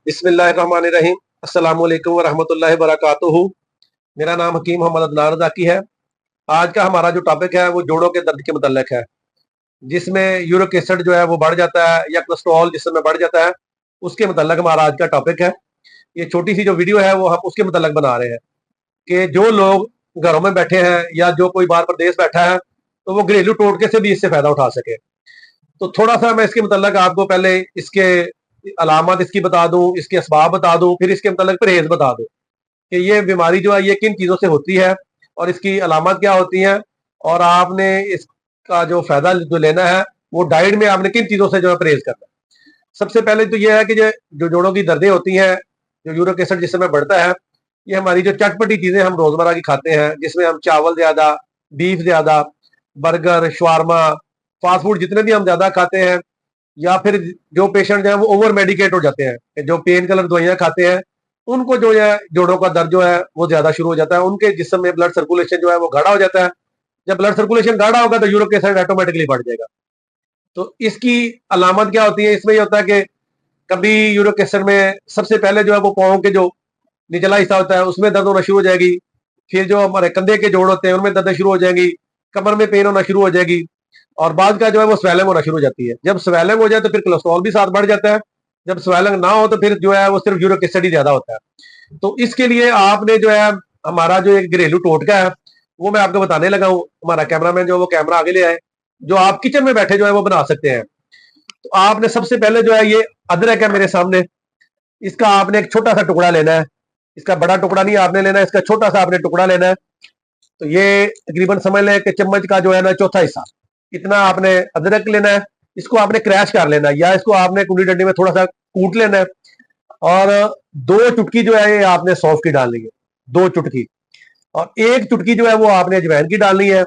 बिस्मिल्लाहिर्रहमानिर्रहीम। अस्सलामु अलैकुम वरहमतुल्लाहि वबरकातुहू। मेरा नाम हकीम मोहम्मद अदनान रज़ाकी है। आज का हमारा जो टॉपिक है वो जोड़ों के दर्द के मुतल्लिक है, जिसमें यूरिक एसिड जो है वो बढ़ जाता है या कोलेस्ट्रॉल जिसमें बढ़ जाता है, उसके मुतल्लिक हमारा आज का टॉपिक है। ये छोटी सी जो वीडियो है वो हम उसके मुतल्लिक बना रहे हैं कि जो लोग घरों में बैठे हैं या जो कोई बाहर प्रदेश बैठा है तो वो घरेलू टोटके से भी इससे फायदा उठा सके। तो थोड़ा सा मैं इसके मुतल्लिक आपको पहले इसके अलामत इसकी बता दूं, इसके असबाब बता दूं, फिर इसके मुतल्लिक परहेज बता दूं कि ये बीमारी जो है ये किन चीजों से होती है और इसकी अलामत क्या होती है, और आपने इसका जो फायदा जो लेना है वो डाइट में आपने किन चीजों से जो है परहेज करना है। सबसे पहले तो ये है कि जो जोड़ों की दर्दें होती हैं, जो यूरिक एसिड जिस समय बढ़ता है, ये हमारी जो चटपटी चीजें हम रोजमर्रा की खाते हैं, जिसमें हम चावल ज्यादा, बीफ ज्यादा, बर्गर, शवारमा, फास्ट फूड जितने भी हम ज्यादा खाते हैं, या फिर जो पेशेंट है वो ओवर मेडिकेट हो जाते हैं, जो पेन किलर दवाइयां खाते हैं, उनको जो है जोड़ों का दर्द जो है वो ज्यादा शुरू हो जाता है। उनके जिस्म में ब्लड सर्कुलेशन जो है वो गाढ़ा हो जाता है। जब ब्लड सर्कुलेशन गाढ़ा होगा तो यूरिक एसिड ऑटोमेटिकली बढ़ जाएगा। तो इसकी अलामत क्या होती है, इसमें ये होता है कि कभी यूरिक एसिड में सबसे पहले जो है वो पाँव के जो निचला हिस्सा होता है उसमें दर्द होना शुरू हो जाएगी। फिर जो हमारे कंधे के जोड़ होते हैं उनमें दर्द शुरू हो जाएगी। कमर में पेन होना शुरू हो जाएगी। और बाद का जो है वो स्वेलिंग होना शुरू हो जाती है। जब स्वेलिंग हो जाए तो फिर कोलेस्ट्रॉल भी साथ बढ़ जाता है। जब स्वेलिंग ना हो तो फिर जो है वो सिर्फ यूरिक एसिड ही ज्यादा होता है। तो इसके लिए आपने जो है हमारा जो एक घरेलू टोटका है वो मैं आपको बताने लगा हूँ। हमारा कैमरामैन जो वो कैमरा आगे ले आए, जो आप किचन में बैठे जो है वो बना सकते हैं। तो आपने सबसे पहले जो है ये अदरक है मेरे सामने, इसका आपने एक छोटा सा टुकड़ा लेना है। इसका बड़ा टुकड़ा नहीं आपने लेना है, इसका छोटा सा आपने टुकड़ा लेना है। तो ये तकरीबन समझ लें कि चम्मच का जो है ना चौथा हिस्सा, इतना आपने अदरक लेना है। इसको आपने क्रैश कर लेना है या इसको आपने कुंडी डंडी में थोड़ा सा कूट लेना है। और दो चुटकी जो है ये आपने सौंफ की डालनी है, दो चुटकी। और एक चुटकी जो है वो आपने अजवाइन की डालनी है।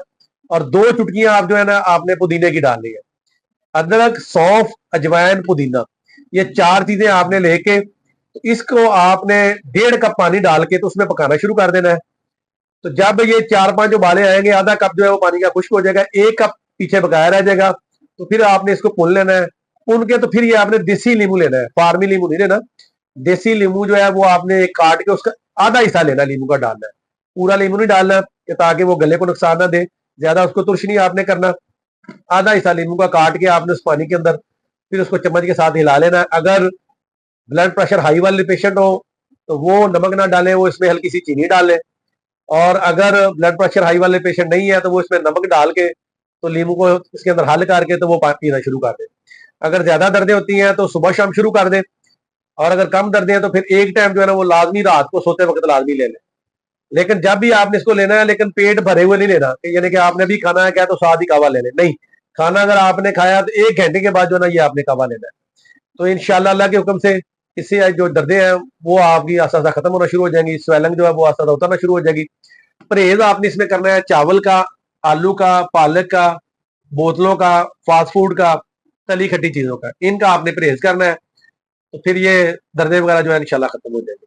और दो चुटकियां आप जो है ना आपने पुदीने की डालनी है। अदरक, सौंफ, अजवाइन, पुदीना, ये चार चीजें आपने लेके तो इसको आपने 1.5 कप पानी डाल के तो उसमें पकाना शुरू कर देना है। तो जब ये 4-5 उबाले आएंगे, आधा कप जो है वो पानी का खुश्क हो जाएगा, 1 कप पीछे बकाया रह जाएगा। तो फिर आपने इसको भून लेना है। भून के तो फिर ये आपने देसी नींबू लेना है, फार्मी नींबू नहीं लेना। देसी नींबू जो है वो आपने काट के उसका आधा हिस्सा लेना है, नींबू का डालना है। पूरा नींबू नहीं डालना कि ताकि वो गले को नुकसान ना दे, ज्यादा उसको तुर्श नहीं आपने करना। आधा हिस्सा नींबू का काट के आपने उस पानी के अंदर फिर उसको चम्मच के साथ हिला लेना है। अगर ब्लड प्रेशर हाई वाले पेशेंट हो तो वो नमक ना डालें, वो इसमें हल्की सी चीनी डाल लें। और अगर ब्लड प्रेशर हाई वाले पेशेंट नहीं है तो वो इसमें नमक डाल के तो नींबू को इसके अंदर हल करके तो वो पानी पीना शुरू कर दें। अगर ज्यादा दर्दें होती हैं तो सुबह शाम शुरू कर दें। और अगर कम दर्दें हैं तो फिर एक टाइम जो है ना वो लाजमी रात को सोते वक्त लाजमी ले लें। लेकिन जब भी आपने इसको लेना है, लेकिन पेट भरे हुए नहीं लेना, यानी कि आपने भी खाना है क्या तो साथ ही कावा ले लें, नहीं। खाना अगर आपने खाया तो 1 घंटे के बाद जो है ना ये आपने कावा लेना है। तो इंशाल्लाह अल्लाह के हुक्म से इससे जो दर्दें हैं वो आपकी आस्ता आस्ता खत्म होना शुरू हो जाएंगी। स्वेलिंग जो है वो आस्ता आस्ता उतरना शुरू हो जाएगी। परहेज आपने इसमें करना है चावल का, आलू का, पालक का, बोतलों का, फास्ट फूड का, तली खट्टी चीजों का, इनका आपने परहेज करना है। तो फिर ये दर्दें वगैरह जो है इंशाल्लाह खत्म हो जाएंगी।